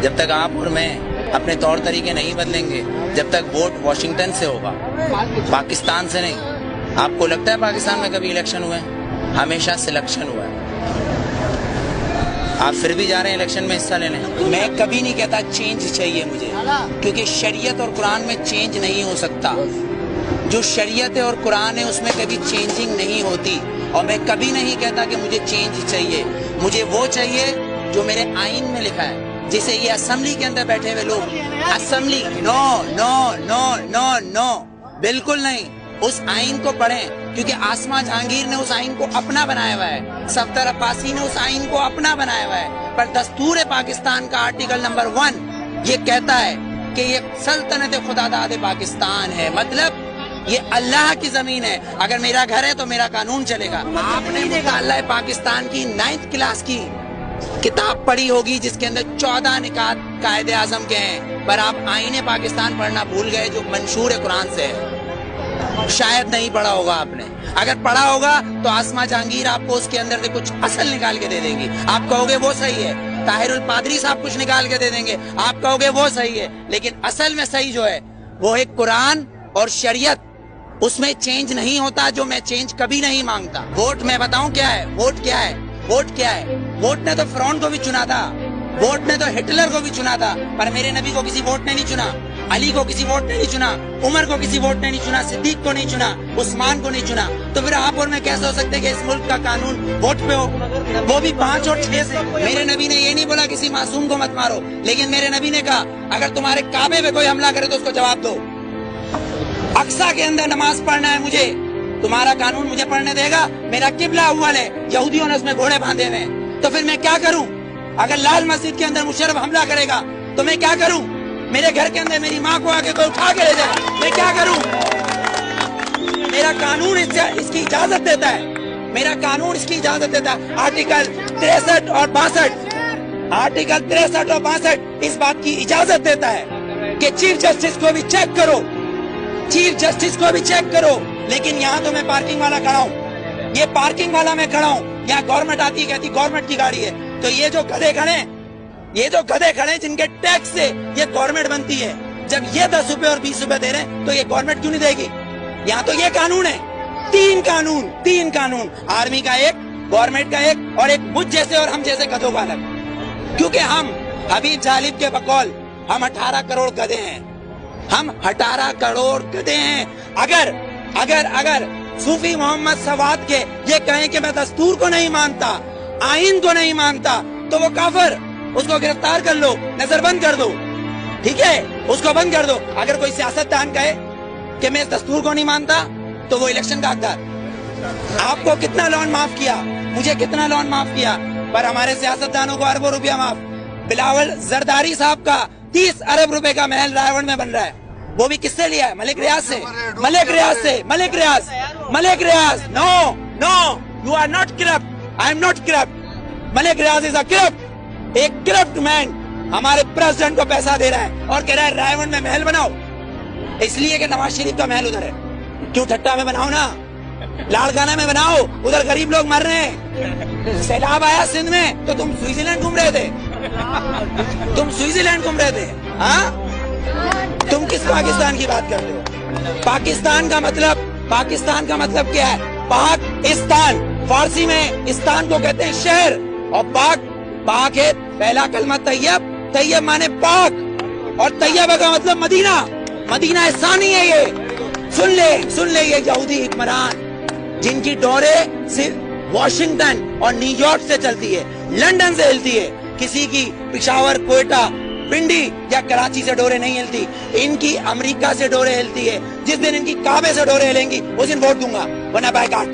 جب تک آپ اور میں اپنے طور طریقے نہیں بدلیں گے، جب تک ووٹ واشنگٹن سے ہوگا، پاکستان سے نہیں۔ آپ کو لگتا ہے پاکستان میں کبھی الیکشن ہوئے ہیں؟ ہمیشہ سلیکشن ہوا ہے۔ آپ پھر بھی جا رہے ہیں الیکشن میں حصہ لینے۔ میں کبھی نہیں کہتا چینج چاہیے مجھے، کیونکہ شریعت اور قرآن میں چینج نہیں ہو سکتا۔ جو شریعت ہے اور قرآن ہے اس میں کبھی چینجنگ نہیں ہوتی، اور میں کبھی نہیں کہتا کہ مجھے چینج چاہیے۔ مجھے وہ چاہیے جو میرے آئین میں لکھا ہے، جسے یہ اسمبلی کے اندر بیٹھے ہوئے لوگ اسمبلی نو نو نو نو نو بالکل نہیں۔ اس آئین کو پڑھیں، کیونکہ آسما جہانگیر نے اس آئین کو اپنا بنایا ہوا ہے، صفدر عباسی نے اس آئین کو اپنا بنایا ہوا ہے، پر دستور پاکستان کا آرٹیکل نمبر 1 یہ کہتا ہے کہ یہ سلطنت خداداد پاکستان ہے، مطلب یہ اللہ کی زمین ہے۔ اگر میرا گھر ہے تو میرا قانون چلے گا۔ آپ نے مطالعہ پاکستان کی 9th کلاس کی کتاب پڑھی ہوگی جس کے اندر 14 نکات قائد اعظم کے ہیں، پر آپ آئین پاکستان پڑھنا بھول گئے جو منشور قرآن سے ہے۔ شاید نہیں پڑھا ہوگا آپ نے، اگر پڑھا ہوگا تو آسما جہانگیر آپ کو اس کے اندر سے کچھ اصل نکال کے دے دیں گی، آپ کہو گے وہ صحیح ہے۔ طاہر الپادری صاحب کچھ نکال کے دے دیں گے، آپ کہو گے وہ صحیح ہے، لیکن اصل میں صحیح جو ہے وہ ہے قرآن اور شریعت۔ اس میں چینج نہیں ہوتا، جو میں چینج کبھی نہیں مانگتا۔ ووٹ میں بتاؤں کیا ہے؟ ووٹ کیا ہے؟ ووٹ کیا ہے؟ ووٹ نے تو فرعون کو بھی چنا تھا، ووٹ نے تو ہٹلر کو بھی چنا تھا، پر میرے نبی کو کسی ووٹ نے نہیں چنا، علی کو کسی ووٹ نے نہیں چنا، عمر کو کسی ووٹ نے نہیں چنا، صدیق کو نہیں چنا، عثمان کو نہیں چنا۔ تو پھر آپ اور میں کیسے ہو سکتے کہ اس ملک کا قانون ووٹ پہ ہو، وہ بھی 5 اور 6 سے؟ میرے نبی نے یہ نہیں بولا کسی معصوم کو مت مارو، لیکن میرے نبی نے کہا اگر تمہارے کعبے پہ کوئی حملہ کرے تو اس کو جواب دو۔ اقصیٰ کے اندر نماز پڑھنا ہے مجھے، تمہارا قانون مجھے پڑھنے دے گا؟ میرا قبلہ اول ہے، یہودیوں نے اس میں گھوڑے باندھے ہوئے ہیں، تو پھر میں کیا کروں؟ اگر لال مسجد کے اندر مشرف حملہ کرے گا تو میں کیا کروں؟ میرے گھر کے اندر میری ماں کو آ کے کوئی اٹھا کے لے جائے، میں کیا کروں؟ میرا قانون اس کی اجازت دیتا ہے، میرا قانون اس کی اجازت دیتا ہے۔ آرٹیکل 63 اور 62 آرٹیکل 63 اور 62 اس بات کی اجازت دیتا ہے کہ چیف جسٹس کو بھی چیک کرو، چیف جسٹس کو بھی چیک کرو۔ لیکن یہاں تو میں پارکنگ والا کھڑا ہوں، یہ پارکنگ والا میں کھڑا ہوں، یہاں گورنمنٹ آتی کہتی گورنمنٹ کی گاڑی ہے، تو یہ جو گدھے کھڑے ہیں، یہ جو گدھے کھڑے ہیں جن کے ٹیکس سے یہ گورنمنٹ بنتی ہے، جب یہ 10 روپے اور 20 روپے دے رہے ہیں تو یہ گورنمنٹ کیوں نہیں دے گی؟ یہاں تو یہ قانون ہے، 3 قانون، آرمی کا ایک، گورنمنٹ کا ایک، اور ایک مجھ جیسے اور ہم جیسے گدھوں کا الگ۔ کیونکہ ہم حبیب جالب کے بقول ہم 18 کروڑ گدھے ہیں، ہم 18 کروڑ گدھے ہیں۔ اگر صوفی محمد سواد کے یہ کہیں کہ میں دستور کو نہیں مانتا، آئین کو نہیں مانتا، تو وہ کافر، اس کو گرفتار کر لو، نظر بند کر دو، ٹھیک ہے، اس کو بند کر دو۔ اگر کوئی سیاستدان کہے کہ میں اس دستور کو نہیں مانتا تو وہ الیکشن کا حقدار۔ آپ کو کتنا لون معاف کیا، مجھے کتنا لون معاف کیا، پر ہمارے سیاستدانوں کو اربوں روپیہ معاف۔ بلاول زرداری صاحب کا 30 ارب روپے کا محل رائے میں بن رہا ہے، وہ بھی کس سے لیا ہے؟ ملک ریاض سے، Malik Riaz. No you are not corrupt, I am not corrupt, Malik Riaz is a corrupt, ایک کرپٹ مین ہمارے پریزیڈنٹ کو پیسہ دے رہا ہے اور کہہ رہا ہے رائے میں محل بناؤ، اس لیے کہ نواز شریف کا محل ادھر ہے۔ کیوں ٹھٹا میں بناؤ نا، لاڑکانہ میں بناؤ، ادھر غریب لوگ مر رہے ہیں۔ سیلاب آیا سندھ میں تو تم سوئٹزرلینڈ گھوم رہے تھے، ہاں؟ تم کس پاکستان کی بات کرتے ہو؟ پاکستان کا مطلب کیا ہے؟ پاکستان، فارسی میں استان کو کہتے ہیں شہر، اور پاک ہے پہلا کلمہ طیب مانے پاک، اور طیبہ کا مطلب مدینہ ثانی ہے۔ یہ سن لے یہ یہودی حکمران جن کی ڈورے صرف واشنگٹن اور نیو یارک سے چلتی ہے، لندن سے ہلتی ہے، کسی کی پشاور، کوئٹہ، پنڈی یا کراچی سے ڈورے نہیں ہلتی، ان کی امریکہ سے ڈورے ہلتی ہے۔ جس دن ان کی کعبے سے ڈورے ہلیں گی اس دن ووٹ دوں گا، ورنہ بائیکاٹ۔